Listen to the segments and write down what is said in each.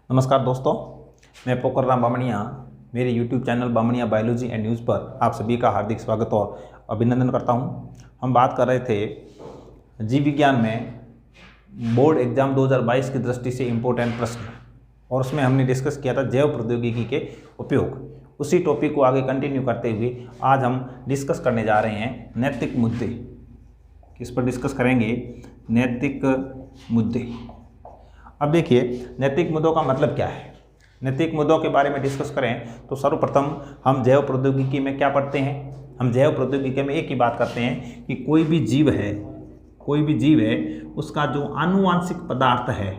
नमस्कार दोस्तों, मैं पोखरराम बामणिया मेरे YouTube channel Bamaniya biology and news पर आप सभी का हार्दिक स्वागत और अभिनंदन करता हूं। हम बात कर रहे थे जीव विज्ञान में बोर्ड एग्जाम 2022 की दृष्टि से इम्पोर्टेंट प्रश्न, और उसमें हमने डिस्कस किया था जैव प्रौद्योगिकी के उपयोग। उसी टॉपिक को आगे कंटिन्यू करते हुए आज हम डिस्कस करने जा रहे हैं नैतिक मुद्दे। किस पर डिस्कस करेंगे? नैतिक मुद्दे। अब देखिए, नैतिक मुद्दों का मतलब क्या है। नैतिक मुद्दों के बारे में डिस्कस करें तो सर्वप्रथम हम जैव प्रौद्योगिकी में क्या पढ़ते हैं? हम जैव प्रौद्योगिकी में एक ही बात करते हैं कि कोई भी जीव है उसका जो आनुवांशिक पदार्थ है,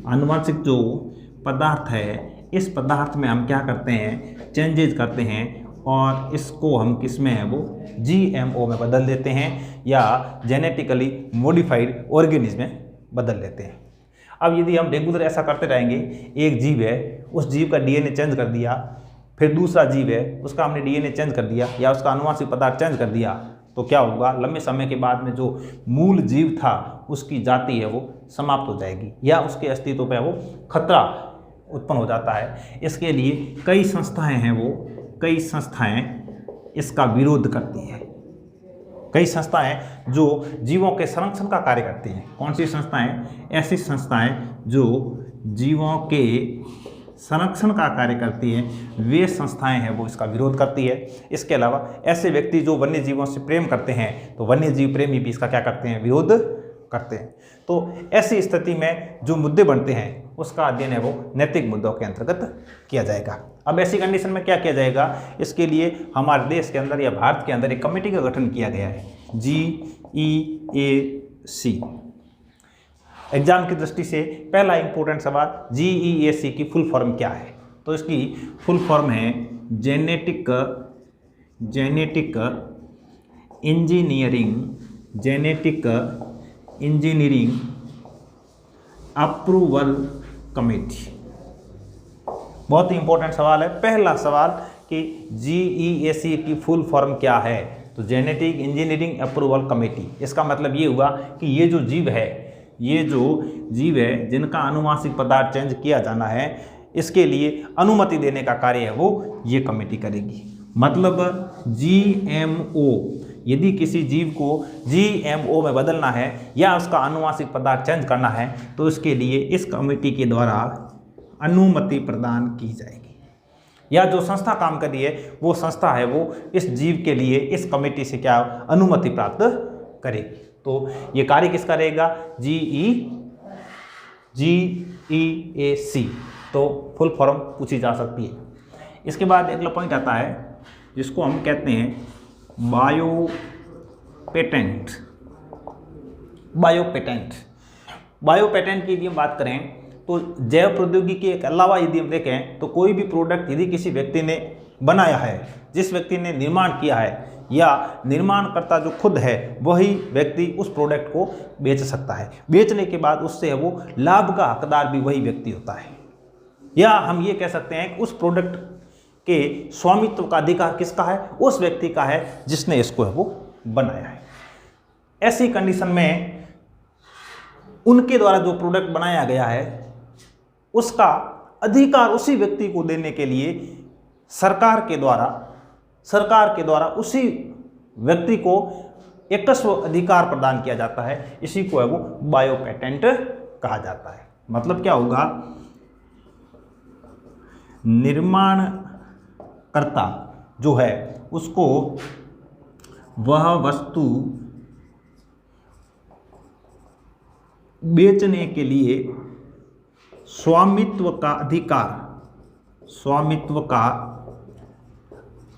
आनुवांशिक जो पदार्थ है, इस पदार्थ में हम क्या करते हैं? चेंजेज करते हैं और इसको हम किस में है वो GMO में बदल देते हैं या जेनेटिकली मॉडिफाइड ऑर्गेनिज्म में बदल लेते हैं। अब यदि हम रेगुलर ऐसा करते रहेंगे, एक जीव है उस जीव का DNA चेंज कर दिया, फिर दूसरा जीव है उसका हमने DNA चेंज कर दिया या उसका आनुवांशिक पदार्थ चेंज कर दिया, तो क्या होगा? लंबे समय के बाद में जो मूल जीव था उसकी जाति है वो समाप्त हो जाएगी या उसके अस्तित्व पर वो खतरा उत्पन्न हो जाता है। इसके लिए कई संस्थाएं इसका विरोध करती हैं। कई संस्थाएं जो जीवों के संरक्षण का कार्य करती हैं। कौन सी संस्थाएं? ऐसी संस्थाएं जो जीवों के संरक्षण का कार्य करती हैं, वे संस्थाएं हैं वो इसका विरोध करती है। इसके अलावा ऐसे व्यक्ति जो वन्य जीवों से प्रेम करते हैं, तो वन्य जीव प्रेमी भी इसका क्या करते हैं? विरोध करते हैं। तो ऐसी स्थिति में जो मुद्दे बनते हैं उसका अध्ययन है वो नैतिक मुद्दों के अंतर्गत किया जाएगा। अब ऐसी कंडीशन में क्या किया जाएगा? इसके लिए हमारे देश के अंदर या भारत के अंदर एक कमेटी का गठन किया गया है, GEAC। एग्जाम की दृष्टि से पहला इंपॉर्टेंट सवाल, GEAC की फुल फॉर्म क्या है? तो इसकी फुल फॉर्म है जेनेटिक इंजीनियरिंग अप्रूवल कमेटी। बहुत ही इंपॉर्टेंट सवाल है। पहला सवाल कि GEAC की फुल फॉर्म क्या है? तो जेनेटिक इंजीनियरिंग अप्रूवल कमेटी। इसका मतलब ये हुआ कि ये जो जीव है जिनका आनुवांशिक पदार्थ चेंज किया जाना है, इसके लिए अनुमति देने का कार्य है वो ये कमेटी करेगी। मतलब GMO, यदि किसी जीव को GMO में बदलना है या उसका आनुवांशिक पदार्थ चेंज करना है तो इसके लिए इस कमेटी के द्वारा अनुमति प्रदान की जाएगी। या जो संस्था काम कर रही है वो संस्था है वो इस जीव के लिए इस कमेटी से क्या अनुमति प्राप्त करेगी। तो ये कार्य किसका रहेगा? GEAC। तो फुल फॉर्म पूछी जा सकती है। इसके बाद अगला पॉइंट आता है जिसको हम कहते हैं बायो पेटेंट की यदि हम बात करें तो जैव प्रौद्योगिकी के अलावा यदि हम देखें तो कोई भी प्रोडक्ट यदि किसी व्यक्ति ने बनाया है, जिस व्यक्ति ने निर्माण किया है या निर्माणकर्ता जो खुद है वही व्यक्ति उस प्रोडक्ट को बेच सकता है। बेचने के बाद उससे वो लाभ का हकदार भी वही व्यक्ति होता है। या हम ये कह सकते हैं कि उस प्रोडक्ट के स्वामित्व का अधिकार किसका है? उस व्यक्ति का है जिसने इसको है वो बनाया है। ऐसी कंडीशन में उनके द्वारा जो प्रोडक्ट बनाया गया है उसका अधिकार उसी व्यक्ति को देने के लिए सरकार के द्वारा उसी व्यक्ति को एकस्व अधिकार प्रदान किया जाता है। इसी को है वो बायो पेटेंट कहा जाता है। मतलब क्या होगा? निर्माणकर्ता जो है उसको वह वस्तु बेचने के लिए स्वामित्व का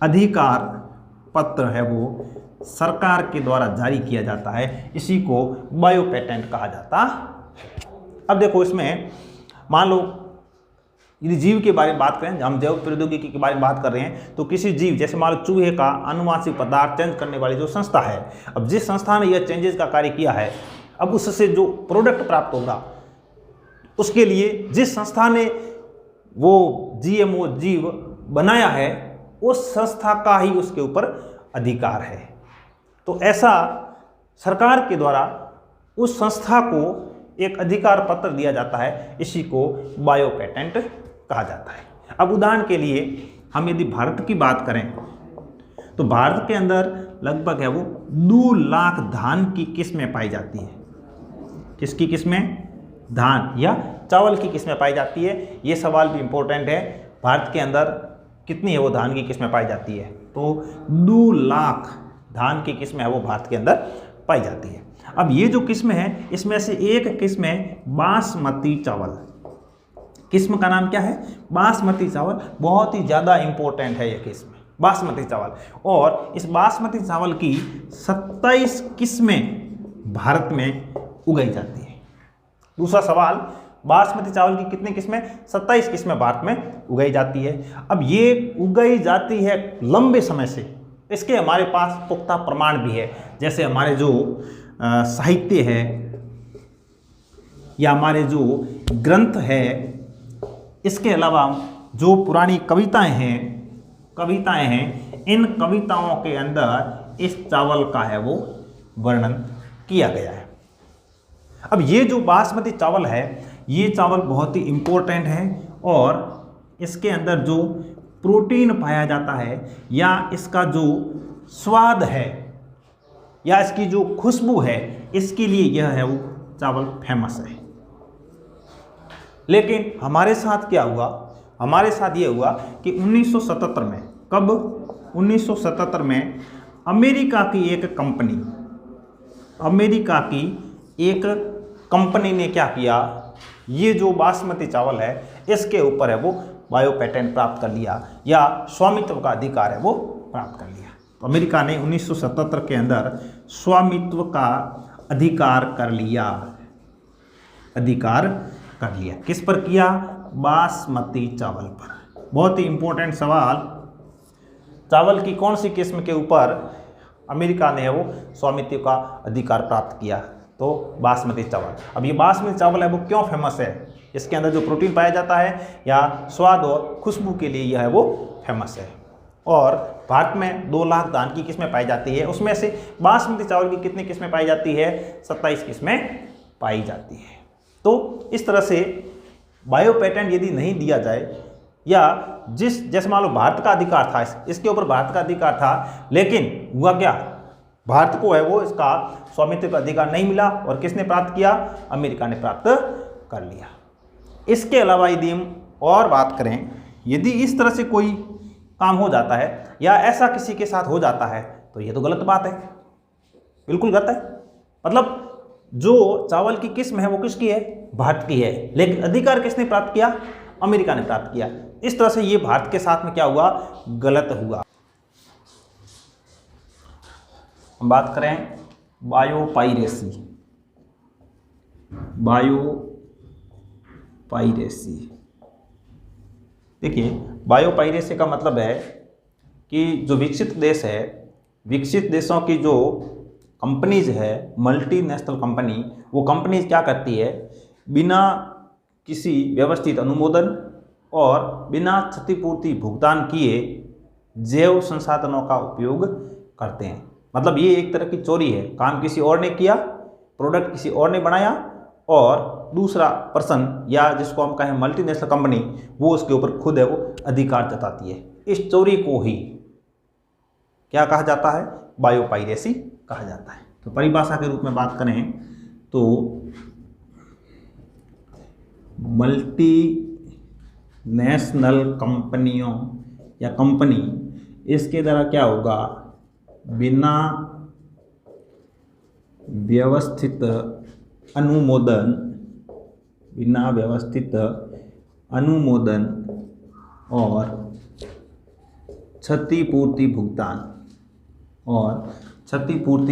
अधिकार पत्र है वो सरकार के द्वारा जारी किया जाता है। इसी को बायो पेटेंट कहा जाता है। अब देखो, इसमें मान लो यदि जीव के बारे में बात करें, हम जैव प्रौद्योगिकी के बारे में बात कर रहे हैं, तो किसी जीव जैसे मान लो चूहे का आनुवांशिक पदार्थ चेंज करने वाली जो संस्था है, अब जिस संस्था ने यह चेंजेस का कार्य किया है, अब उससे जो प्रोडक्ट प्राप्त होगा उसके लिए जिस संस्था ने वो GMO जीव बनाया है उस संस्था का ही उसके ऊपर अधिकार है। तो ऐसा सरकार के द्वारा उस संस्था को एक अधिकार पत्र दिया जाता है, इसी को बायो पेटेंट कहा जाता है। अब उदाहरण के लिए हम यदि भारत की बात करें तो भारत के अंदर लगभग है वो 2 लाख धान की किस्में पाई जाती है। किसकी किस्में? धान या चावल की किस्में पाई जाती है। ये सवाल भी इम्पोर्टेंट है, भारत के अंदर कितनी है वो धान की किस्में पाई जाती है? तो 2 लाख धान की किस्में है वो भारत के अंदर पाई जाती है। अब ये जो किस्में हैं, इसमें से एक किस्म है बासमती चावल। किस्म का नाम क्या है? बासमती चावल। बहुत ही ज़्यादा इम्पोर्टेंट है ये किस्म बासमती चावल। और इस बासमती चावल की 27 किस्में भारत में उगाई जाती है। दूसरा सवाल, बासमती चावल की कितनी किस्में? 27 किस्में भारत में उगाई जाती है। अब ये उगाई जाती है लंबे समय से, इसके हमारे पास पुख्ता प्रमाण भी है। जैसे हमारे जो साहित्य है या हमारे जो ग्रंथ है, इसके अलावा जो पुरानी कविताएं हैं, इन कविताओं के अंदर इस चावल का है वो वर्णन किया गया है। अब ये जो बासमती चावल है, ये चावल बहुत ही इम्पोर्टेंट है और इसके अंदर जो प्रोटीन पाया जाता है या इसका जो स्वाद है या इसकी जो खुशबू है, इसके लिए यह है वो चावल फेमस है। लेकिन हमारे साथ क्या हुआ? हमारे साथ ये हुआ कि 1977 में, कब? 1977 में अमेरिका की एक कंपनी ने क्या किया? ये जो बासमती चावल है, इसके ऊपर है वो बायो पेटेंट प्राप्त कर लिया या स्वामित्व का अधिकार है वो प्राप्त कर लिया। तो अमेरिका ने 1977 के अंदर स्वामित्व का अधिकार कर लिया। किस पर किया? बासमती चावल पर। बहुत ही इंपॉर्टेंट सवाल, चावल की कौन सी किस्म के ऊपर अमेरिका ने वो स्वामित्व का अधिकार प्राप्त किया? तो बासमती चावल। अब ये बासमती चावल है वो क्यों फेमस है? इसके अंदर जो प्रोटीन पाया जाता है या स्वाद और खुशबू के लिए यह है वो फेमस है। और भारत में 2 लाख धान की किस्में पाई जाती है, उसमें से बासमती चावल की कितनी किस्में पाई जाती है? 27 किस्में पाई जाती है। तो इस तरह से बायो पेटेंट यदि नहीं दिया जाए या जैसे मान लो भारत का अधिकार था, इसके ऊपर भारत का अधिकार था, लेकिन हुआ क्या? भारत को है वो इसका स्वामित्व का अधिकार नहीं मिला और किसने प्राप्त किया? अमेरिका ने प्राप्त कर लिया। इसके अलावा यदि हम और बात करें, यदि इस तरह से कोई काम हो जाता है या ऐसा किसी के साथ हो जाता है तो ये तो गलत बात है, बिल्कुल गलत है। मतलब जो चावल की किस्म है वो किसकी है? भारत की है, लेकिन अधिकार किसने प्राप्त किया? अमेरिका ने प्राप्त किया। इस तरह से ये भारत के साथ में क्या हुआ? गलत हुआ। हम बात करें बायोपाइरेसी। देखिए, बायोपाइरेसी का मतलब है कि जो विकसित देश है, विकसित देशों की जो कंपनीज है, मल्टीनेशनल कंपनी, वो कंपनीज क्या करती है? बिना किसी व्यवस्थित अनुमोदन और बिना क्षतिपूर्ति भुगतान किए जैव संसाधनों का उपयोग करते हैं। मतलब ये एक तरह की चोरी है। काम किसी और ने किया, प्रोडक्ट किसी और ने बनाया और दूसरा पर्सन या जिसको हम कहें मल्टीनेशनल कंपनी, वो उसके ऊपर खुद है वो अधिकार जताती है। इस चोरी को ही क्या कहा जाता है? बायोपाइरेसी कहा जाता है। तो परिभाषा के रूप में बात करें तो मल्टीनेशनल कंपनियों या कंपनी, इसके द्वारा क्या होगा? बिना व्यवस्थित अनुमोदन और क्षतिपूर्ति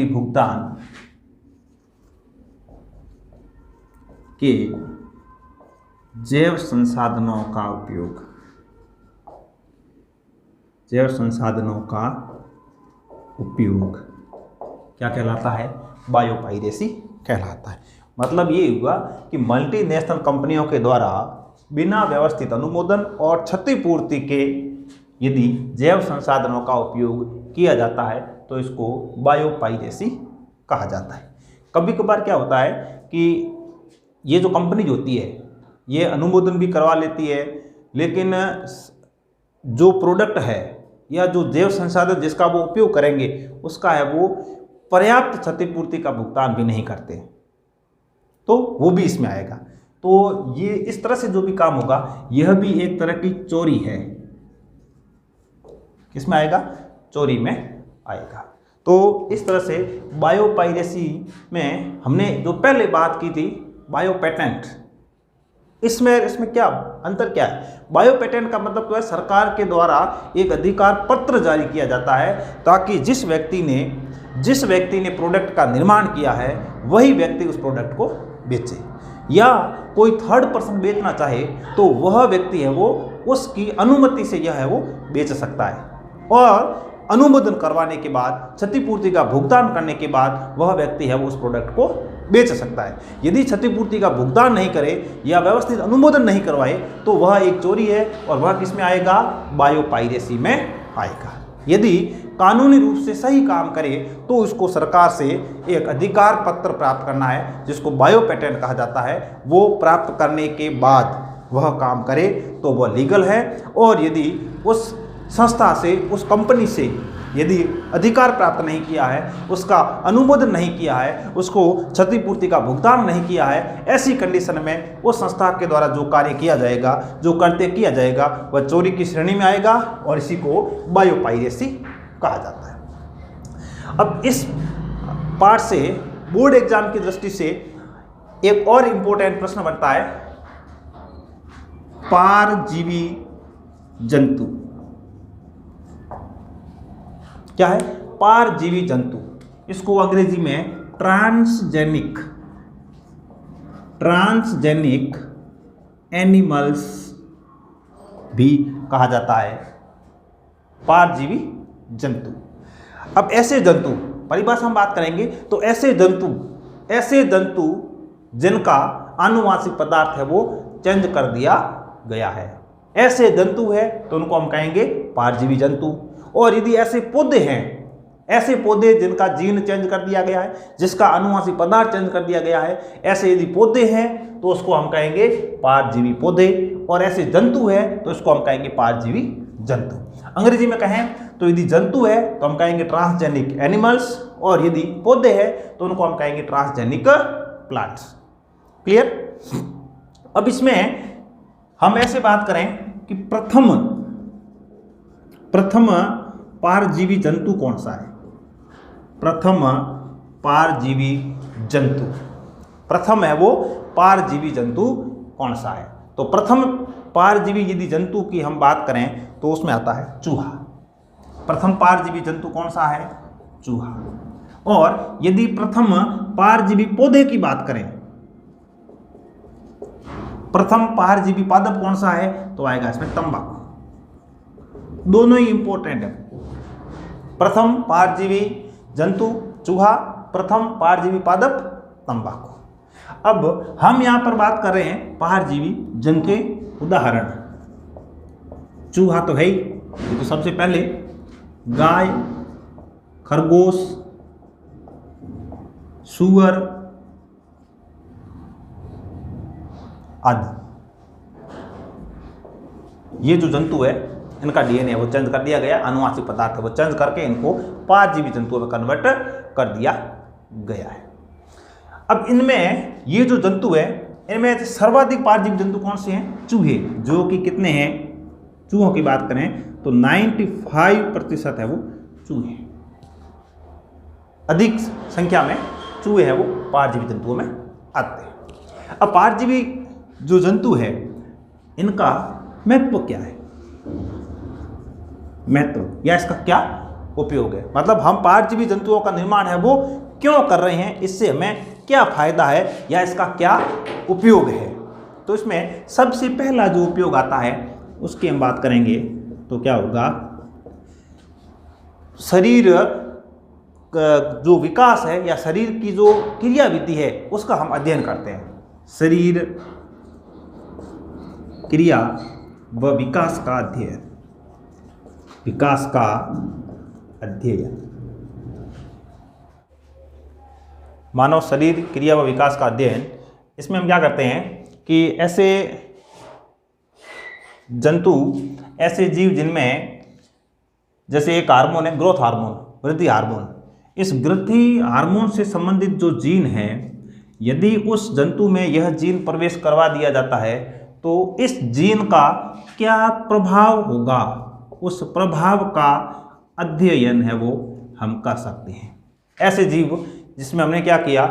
भुगतान के जैव संसाधनों का उपयोग क्या कहलाता है? बायोपाइरेसी कहलाता है। मतलब ये हुआ कि मल्टीनेशनल कंपनियों के द्वारा बिना व्यवस्थित अनुमोदन और क्षतिपूर्ति के यदि जैव संसाधनों का उपयोग किया जाता है तो इसको बायोपाइरेसी कहा जाता है। कभी कभार क्या होता है कि ये जो कंपनी होती है ये अनुमोदन भी करवा लेती है, लेकिन जो प्रोडक्ट है या जो जैव संसाधन जिसका वो उपयोग करेंगे उसका है वो पर्याप्त क्षतिपूर्ति का भुगतान भी नहीं करते, तो वो भी इसमें आएगा। तो ये इस तरह से जो भी काम होगा यह भी एक तरह की चोरी है। किसमें आएगा? चोरी में आएगा। तो इस तरह से बायोपायरेसी में हमने जो पहले बात की थी बायो पेटेंट, इसमें क्या अंतर क्या है? बायो पेटेंट का मतलब तो है सरकार के द्वारा एक अधिकार पत्र जारी किया जाता है ताकि जिस व्यक्ति ने प्रोडक्ट का निर्माण किया है वही व्यक्ति उस प्रोडक्ट को बेचे, या कोई थर्ड पर्सन बेचना चाहे तो वह व्यक्ति है वो उसकी अनुमति से यह है वो बेच सकता है, और अनुमोदन करवाने के बाद क्षतिपूर्ति का भुगतान करने के बाद वह व्यक्ति है वो उस प्रोडक्ट को बेच सकता है। यदि क्षतिपूर्ति का भुगतान नहीं करे या व्यवस्थित अनुमोदन नहीं करवाए तो वह एक चोरी है, और वह किसमें आएगा? बायोपायरेसी में आएगा। यदि कानूनी रूप से सही काम करे तो उसको सरकार से एक अधिकार पत्र प्राप्त करना है जिसको बायो पेटेंट कहा जाता है। वो प्राप्त करने के बाद वह काम करे तो वह लीगल है, और यदि उस संस्था से, उस कंपनी से यदि अधिकार प्राप्त नहीं किया है, उसका अनुमोदन नहीं किया है, उसको क्षतिपूर्ति का भुगतान नहीं किया है, ऐसी कंडीशन में उस संस्था के द्वारा जो कार्य किया जाएगा, जो कृत्य किया जाएगा, वह चोरी की श्रेणी में आएगा, और इसी को बायोपायरेसी कहा जाता है। अब इस पार्ट से बोर्ड एग्जाम की दृष्टि से एक और इंपॉर्टेंट प्रश्न बनता है, पारजीवी जंतु क्या है? पारजीवी जंतु। इसको अंग्रेजी में ट्रांसजेनिक एनिमल्स भी कहा जाता है, पारजीवी जंतु। अब ऐसे जंतु, परिभाषा हम बात करेंगे तो ऐसे जंतु जिनका आनुवांशिक पदार्थ है वो चेंज कर दिया गया है, ऐसे जंतु है तो उनको हम कहेंगे पारजीवी जंतु। और यदि ऐसे पौधे हैं, ऐसे पौधे जिनका जीन चेंज कर दिया गया है, जिसका आनुवांशिक पदार्थ चेंज कर दिया गया है, ऐसे यदि पौधे हैं तो उसको हम कहेंगे पारजीवी पौधे, और ऐसे जंतु है तो इसको हम कहेंगे पारजीवी जंतु। अंग्रेजी में कहें तो यदि जंतु है तो हम कहेंगे ट्रांसजेनिक एनिमल्स, और यदि पौधे हैं तो उनको हम कहेंगे ट्रांसजेनिक प्लांट्स। क्लियर? अब इसमें हम ऐसे बात करें कि प्रथम पारजीवी जंतु कौन सा है? प्रथम पारजीवी जंतु, प्रथम है वो पारजीवी जंतु कौन सा है? तो प्रथम पारजीवी यदि जंतु की हम बात करें तो उसमें आता है चूहा। प्रथम पारजीवी जंतु कौन सा है? चूहा। और यदि प्रथम पारजीवी पौधे की बात करें, प्रथम पारजीवी पादप कौन सा है? तो आएगा इसमें तंबाकू। दोनों ही इंपॉर्टेंट है। प्रथम पारजीवी जंतु चूहा, प्रथम पारजीवी पादप तंबाकू। अब हम यहां पर बात कर रहे हैं पारजीवी जंतु के उदाहरण। चूहा तो है ही, तो सबसे पहले गाय, खरगोश, सूअर आदि, ये जो जंतु है इनका डीएनए वो चेंज कर दिया गया, आनुवांशिक पदार्थ वो चेंज करके इनको पारजीवी जंतुओं में कन्वर्ट कर दिया गया है। अब इनमें ये जो जंतु है इनमें सर्वाधिक पारजीवी जंतु कौन से हैं? चूहे, जो कि कितने हैं? चूहों की बात करें तो 95% है वो चूहे, अधिक संख्या में चूहे हैं वो पारजीवी जंतुओं में आते हैं। अब पारजीवी जो जंतु है इनका महत्व क्या है? महत्व या इसका क्या उपयोग है, मतलब हम पारजीवी जंतुओं का निर्माण है वो क्यों कर रहे हैं, इससे हमें क्या फायदा है या इसका क्या उपयोग है। तो इसमें सबसे पहला जो उपयोग आता है उसकी हम बात करेंगे तो क्या होगा? शरीर जो विकास है या शरीर की जो क्रियाविधि है उसका हम अध्ययन करते हैं। शरीर क्रिया व विकास का अध्ययन, विकास का अध्ययन। मानव शरीर क्रिया व विकास का अध्ययन इसमें हम क्या करते हैं कि ऐसे जंतु, ऐसे जीव जिनमें जैसे एक हार्मोन है ग्रोथ हार्मोन, वृद्धि हार्मोन, इस वृद्धि हार्मोन से संबंधित जो जीन है, यदि उस जंतु में यह जीन प्रवेश करवा दिया जाता है तो इस जीन का क्या प्रभाव होगा, उस प्रभाव का अध्ययन है वो हम कर सकते हैं। ऐसे जीव जिसमें हमने क्या किया,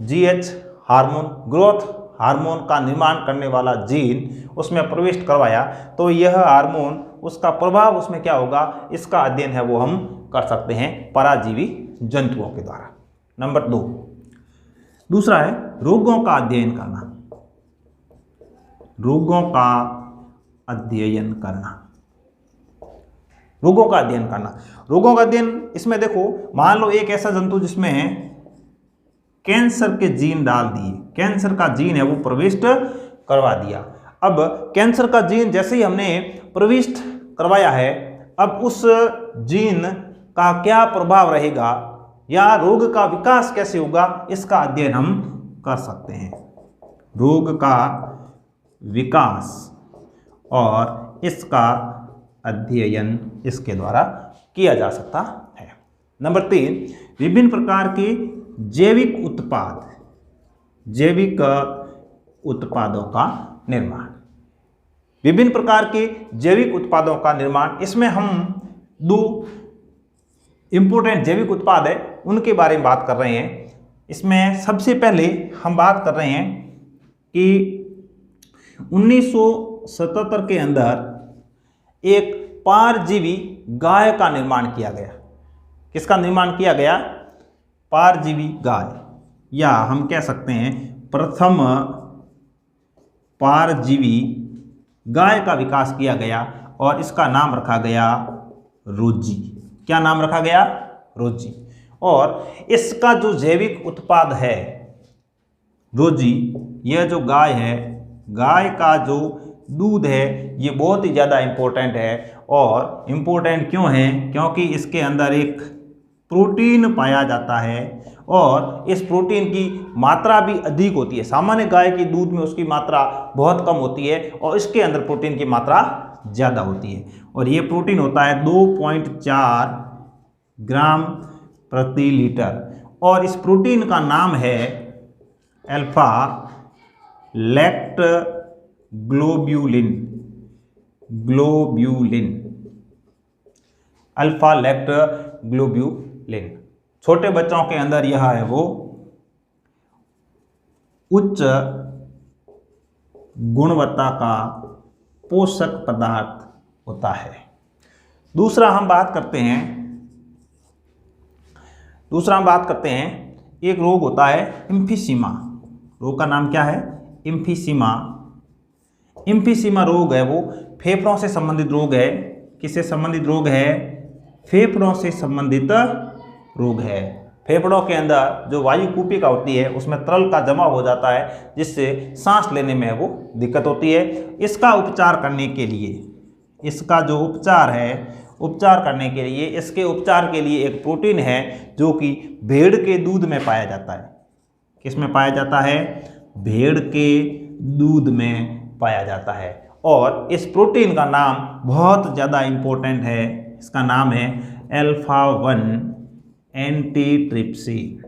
GH हार्मोन, ग्रोथ हार्मोन का निर्माण करने वाला जीन उसमें प्रवेश करवाया, तो यह हार्मोन, उसका प्रभाव उसमें क्या होगा, इसका अध्ययन है वो हम कर सकते हैं पराजीवी जंतुओं के द्वारा। नंबर 2, दूसरा है रोगों का अध्ययन करना। रोगों का अध्ययन करना, रोगों का अध्ययन करना। रोगों का अध्ययन, इसमें देखो, मान लो एक ऐसा जंतु जिसमें कैंसर के जीन डाल दिए, कैंसर का जीन है वो प्रविष्ट करवा दिया। अब कैंसर का जीन जैसे ही हमने प्रविष्ट करवाया है, अब उस जीन का क्या प्रभाव रहेगा या रोग का विकास कैसे होगा, इसका अध्ययन हम कर सकते हैं। रोग का विकास और इसका अध्ययन इसके द्वारा किया जा सकता है। नंबर 3, विभिन्न प्रकार के जैविक उत्पाद, जैविक उत्पादों का निर्माण। विभिन्न प्रकार के जैविक उत्पादों का निर्माण, इसमें हम 2 इंपोर्टेंट जैविक उत्पाद है उनके बारे में बात कर रहे हैं। इसमें सबसे पहले हम बात कर रहे हैं कि 1977 के अंदर एक पारजीवी गाय का निर्माण किया गया। किसका निर्माण किया गया, पारजीवी गाय, या हम कह सकते हैं प्रथम पारजीवी गाय का विकास किया गया और इसका नाम रखा गया रोजी। क्या नाम रखा गया, रोजी। और इसका जो जैविक उत्पाद है रोजी, यह जो गाय है, गाय का जो दूध है ये बहुत ही ज़्यादा इम्पोर्टेंट है। और इम्पोर्टेंट क्यों है, क्योंकि इसके अंदर एक प्रोटीन पाया जाता है और इस प्रोटीन की मात्रा भी अधिक होती है। सामान्य गाय के दूध में उसकी मात्रा बहुत कम होती है और इसके अंदर प्रोटीन की मात्रा ज़्यादा होती है। और ये प्रोटीन होता है 2.4 ग्राम प्रति लीटर और इस प्रोटीन का नाम है alpha lactoglobulin. Globulin, alpha lactoglobulin. छोटे बच्चों के अंदर यह है वो उच्च गुणवत्ता का पोषक पदार्थ होता है। दूसरा हम बात करते हैं एक रोग होता है इम्फीसीमा। रोग का नाम क्या है, इम्फीसीमा। इम्फीसीमा रोग है वो फेफड़ों से संबंधित रोग है। किससे संबंधित रोग है, फेफड़ों से संबंधित रोग है। फेफड़ों के अंदर जो वायु कूपिका होती है उसमें तरल का जमा हो जाता है जिससे सांस लेने में वो दिक्कत होती है। इसका उपचार करने के लिए, इसका जो उपचार है, उपचार करने के लिए, इसके उपचार के लिए एक प्रोटीन है जो कि भेड़ के दूध में पाया जाता है। किस में पाया जाता है, भेड़ के दूध में पाया जाता है। और इस प्रोटीन का नाम बहुत ज़्यादा इम्पोर्टेंट है, इसका नाम है अल्फा-1 एंटीट्रिप्सिन।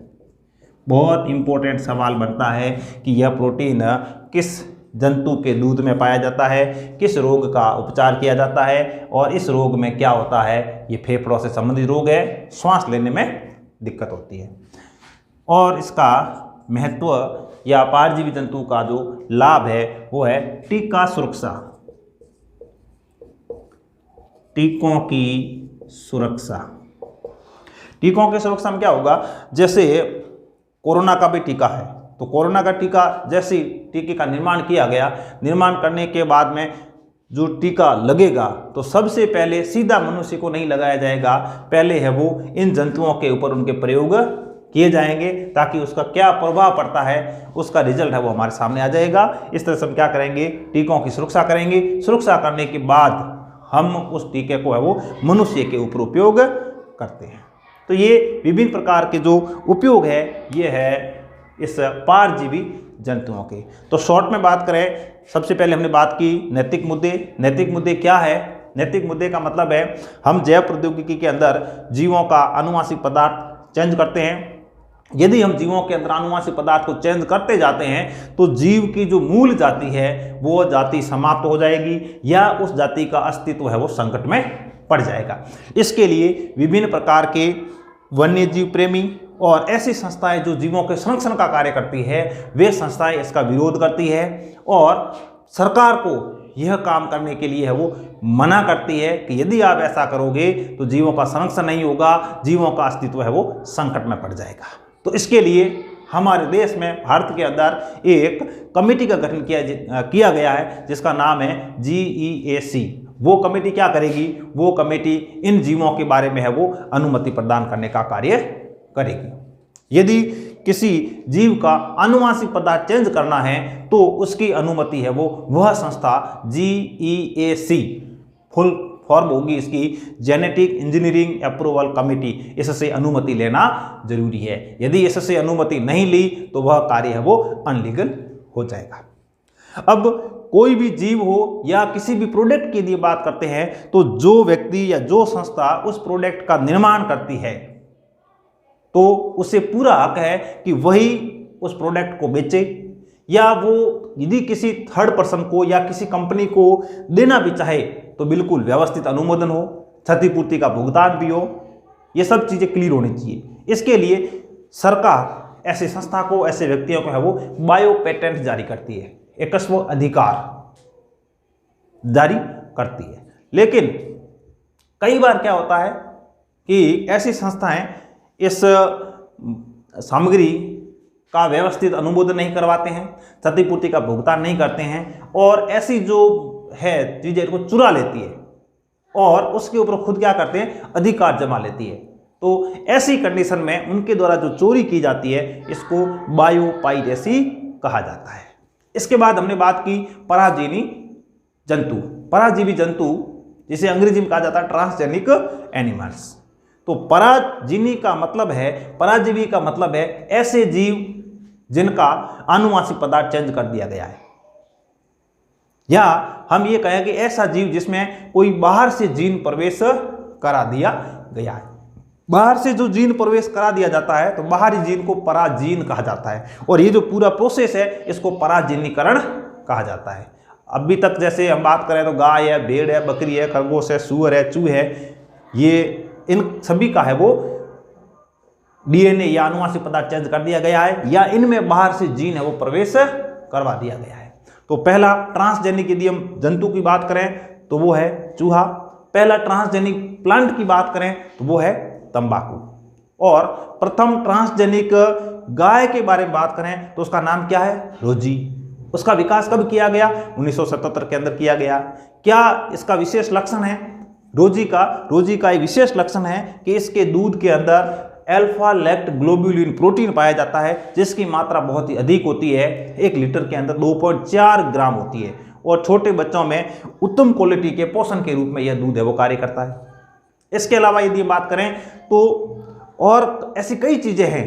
बहुत इम्पोर्टेंट सवाल बनता है कि यह प्रोटीन किस जंतु के दूध में पाया जाता है, किस रोग का उपचार किया जाता है और इस रोग में क्या होता है। ये फेफड़ों से संबंधित रोग है, श्वास लेने में दिक्कत होती है। और इसका महत्व या परजीवी जंतु का जो लाभ है वो है टीका सुरक्षा। टीकों की सुरक्षा, टीकों की सुरक्षा में क्या होगा, जैसे कोरोना का भी टीका है तो कोरोना का टीका जैसे टीके का निर्माण किया गया, निर्माण करने के बाद में जो टीका लगेगा तो सबसे पहले सीधा मनुष्य को नहीं लगाया जाएगा, पहले है वो इन जंतुओं के ऊपर उनके प्रयोग किए जाएंगे ताकि उसका क्या प्रभाव पड़ता है उसका रिजल्ट है वो हमारे सामने आ जाएगा। इस तरह से हम क्या करेंगे, टीकों की सुरक्षा करेंगे। सुरक्षा करने के बाद हम उस टीके को है वो मनुष्य के ऊपर उपयोग करते हैं। तो ये विभिन्न प्रकार के जो उपयोग है ये है इस परजीवी जंतुओं के। तो शॉर्ट में बात करें, सबसे पहले हमने बात की नैतिक मुद्दे। नैतिक मुद्दे क्या है? नैतिक मुद्दे का मतलब है हम जैव प्रौद्योगिकी के अंदर जीवों का अनुवांशिक पदार्थ चेंज करते हैं। यदि हम जीवों के अंदर अनुवांशिक पदार्थ को चेंज करते जाते हैं तो जीव की जो मूल जाति है वो जाति समाप्त हो जाएगी या उस जाति का अस्तित्व है वो संकट में पड़ जाएगा। इसके लिए विभिन्न प्रकार के वन्य जीव प्रेमी और ऐसी संस्थाएं जो जीवों के संरक्षण का कार्य करती है वे संस्थाएं इसका विरोध करती है और सरकार को यह काम करने के लिए है वो मना करती है कि यदि आप ऐसा करोगे तो जीवों का संरक्षण नहीं होगा, जीवों का अस्तित्व है वो संकट में पड़ जाएगा। तो इसके लिए हमारे देश में, भारत के अंदर एक कमेटी का गठन किया गया है जिसका नाम है GEAC। वो कमेटी क्या करेगी? वो कमेटी इन जीवों के बारे में है वो अनुमति प्रदान करने का कार्य करेगी। यदि किसी जीव का अनुवांशिक पदार्थ चेंज करना है तो उसकी अनुमति है वो वह संस्था GEAC, फुल फॉर्म होगी इसकी जेनेटिक इंजीनियरिंग अप्रूवल कमेटी, इससे अनुमति लेना जरूरी है। यदि इससे अनुमति नहीं ली तो वह कार्य है वो अनलीगल हो जाएगा। अब कोई भी जीव हो या किसी भी प्रोडक्ट की यदि बात करते हैं तो जो व्यक्ति या जो संस्था उस प्रोडक्ट का निर्माण करती है तो उसे पूरा हक है कि वही उस प्रोडक्ट को बेचे, या वो यदि किसी थर्ड पर्सन को या किसी कंपनी को देना भी चाहे तो बिल्कुल व्यवस्थित अनुमोदन हो, क्षतिपूर्ति का भुगतान भी हो, ये सब चीज़ें क्लियर होनी चाहिए। इसके लिए सरकार ऐसी संस्था को, ऐसे व्यक्तियों को है वो बायो पेटेंट जारी करती है, एकस्व अधिकार जारी करती है। लेकिन कई बार क्या होता है कि ऐसी संस्थाएं इस सामग्री का व्यवस्थित अनुमोदन नहीं करवाते हैं, क्षतिपूर्ति का भुगतान नहीं करते हैं और ऐसी जो है चीजें को चुरा लेती है और उसके ऊपर खुद क्या करते हैं? अधिकार जमा लेती है। तो ऐसी कंडीशन में उनके द्वारा जो चोरी की जाती है इसको बायोपाइरेसी कहा जाता है। इसके बाद हमने बात की पराजीवी जंतु। पराजीवी जंतु जिसे अंग्रेजी में कहा जाता है ट्रांसजेनिक एनिमल्स। तो पराजीवी का मतलब है, पराजीवी का मतलब है ऐसे जीव जिनका आनुवांशिक पदार्थ चेंज कर दिया गया है, या हम ये कहें कि ऐसा जीव जिसमें कोई बाहर से जीन प्रवेश करा दिया गया है। बाहर से जो जीन प्रवेश करा दिया जाता है तो बाहरी जीन को पराजीन कहा जाता है और ये जो पूरा प्रोसेस है इसको पराजीनीकरण कहा जाता है। अभी तक जैसे हम बात करें तो गाय है, भेड़ है, बकरी है, खरगोश है, सूअर है, चूहे है, ये इन सभी का है वो डीएनए या अनुवांशिक पदार्थ चेंज कर दिया गया है या इनमें बाहर से जीन है वो प्रवेश करवा दिया गया है। तो पहला ट्रांसजेनिक यदि हम जंतु की बात करें तो वो है चूहा। पहला ट्रांसजेनिक प्लांट की बात करें तो वो है तंबाकू। और प्रथम ट्रांसजेनिक गाय के बारे में बात करें तो उसका नाम क्या है? रोजी। उसका विकास कब किया गया? 1977 के अंदर किया गया। क्या इसका विशेष लक्षण है? रोजी का एक विशेष लक्षण है कि इसके दूध के अंदर अल्फा लैक्ट ग्लोब्यूलिन प्रोटीन पाया जाता है जिसकी मात्रा बहुत ही अधिक होती है। 1 लीटर के अंदर 2.4 ग्राम होती है और छोटे बच्चों में उत्तम क्वालिटी के पोषण के रूप में यह दूध है वो कार्य करता है। इसके अलावा यदि बात करें तो और ऐसी कई चीज़ें हैं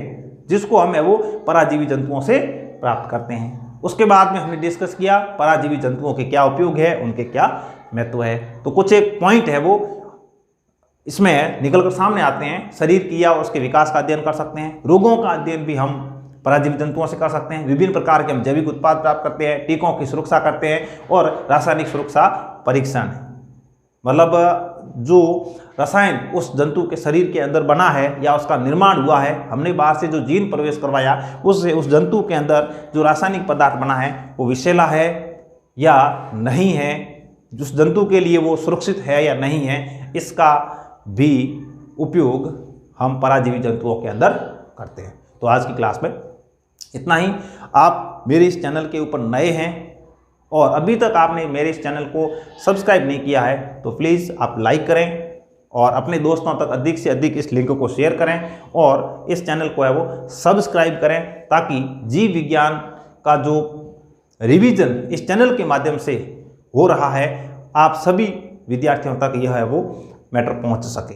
जिसको हम है वो पराजीवी जंतुओं से प्राप्त करते हैं। उसके बाद में हमने डिस्कस किया पराजीवी जंतुओं के क्या उपयोग है, उनके क्या महत्व है। तो कुछ एक पॉइंट है वो इसमें निकल कर सामने आते हैं। शरीर की या उसके विकास का अध्ययन कर सकते हैं, रोगों का अध्ययन भी हम पराजीवी जंतुओं से कर सकते हैं, विभिन्न प्रकार के हम जैविक उत्पाद प्राप्त करते हैं, टीकों की सुरक्षा करते हैं और रासायनिक सुरक्षा परीक्षण, मतलब जो रसायन उस जंतु के शरीर के अंदर बना है या उसका निर्माण हुआ है, हमने बाहर से जो जीन प्रवेश करवाया उससे उस जंतु के अंदर जो रासायनिक पदार्थ बना है वो विषैला है या नहीं है, उस जंतु के लिए वो सुरक्षित है या नहीं है, इसका भी उपयोग हम पराजीवी जंतुओं के अंदर करते हैं। तो आज की क्लास में इतना ही। आप मेरे इस चैनल के ऊपर नए हैं और अभी तक आपने मेरे इस चैनल को सब्सक्राइब नहीं किया है तो प्लीज़ आप लाइक करें और अपने दोस्तों तक अधिक से अधिक इस लिंक को शेयर करें और इस चैनल को है वो सब्सक्राइब करें ताकि जीव विज्ञान का जो रिवीजन इस चैनल के माध्यम से हो रहा है आप सभी विद्यार्थियों तक यह है वो मैटर पहुंच सके।